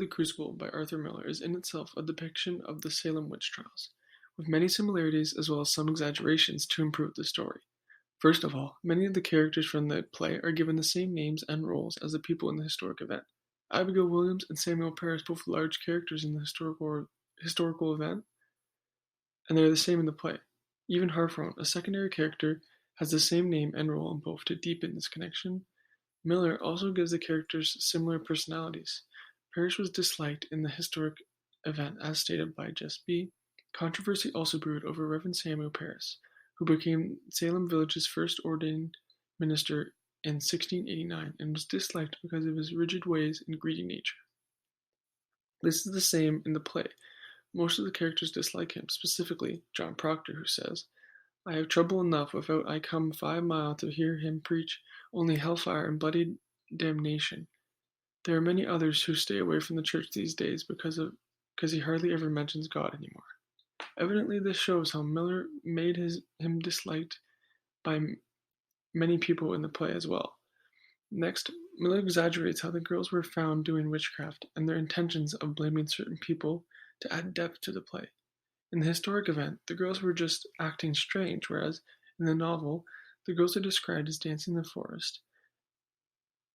The Crucible by Arthur Miller is in itself a depiction of the Salem witch trials, with many similarities as well as some exaggerations to improve the story. First of all, many of the characters from the play are given the same names and roles as the people in the historic event. Abigail Williams and Samuel Parris, both large characters in the historical event, and they are the same in the play. Even Harfron, a secondary character, has the same name and role in both to deepen this connection. Miller also gives the characters similar personalities. Parrish was disliked in the historic event as stated by Jess B. Controversy also brewed over Reverend Samuel Parris, who became Salem Village's first ordained minister in 1689 and was disliked because of his rigid ways and greedy nature. This is the same in the play. Most of the characters dislike him, specifically John Proctor, who says, "I have trouble enough without I come 5 mile to hear him preach only hellfire and bloody damnation. There are many others who stay away from the church these days because he hardly ever mentions God anymore." Evidently, this shows how Miller made him disliked by many people in the play as well. Next, Miller exaggerates how the girls were found doing witchcraft and their intentions of blaming certain people to add depth to the play. In the historic event, the girls were just acting strange, whereas in the novel, the girls are described as dancing in the forest.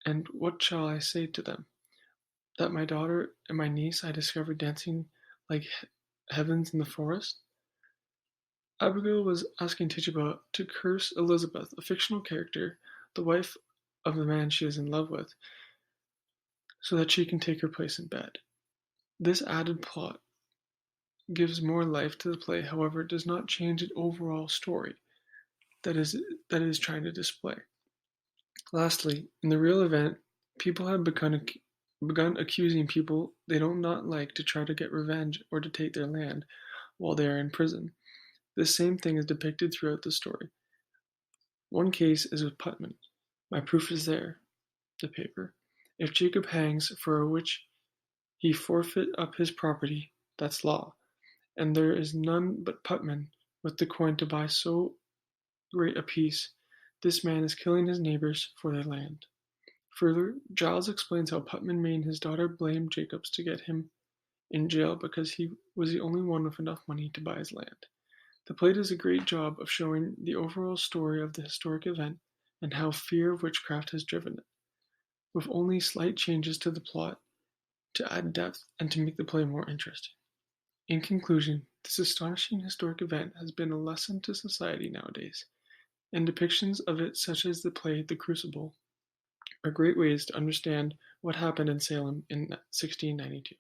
And what shall I say to them? That my daughter and my niece I discovered dancing like heavens in the forest? Abigail was asking Tituba to curse Elizabeth, a fictional character, the wife of the man she is in love with, so that she can take her place in bed. This added plot gives more life to the play, however, it does not change the overall story that it is trying to display. Lastly, in the real event, people have begun accusing people they don't not like to try to get revenge or to take their land while they are in prison. This same thing is depicted throughout the story. One case is with Putman. My proof is there, the paper. If Jacob hangs for a witch, he forfeit up his property, that's law. And there is none but Putman with the coin to buy so great a piece. This man is killing his neighbors for their land. Further, Giles explains how Putman made his daughter blame Jacobs to get him in jail because he was the only one with enough money to buy his land. The play does a great job of showing the overall story of the historic event and how fear of witchcraft has driven it, with only slight changes to the plot to add depth and to make the play more interesting. In conclusion, this astonishing historic event has been a lesson to society nowadays, and depictions of it such as the play The Crucible are great ways to understand what happened in Salem in 1692.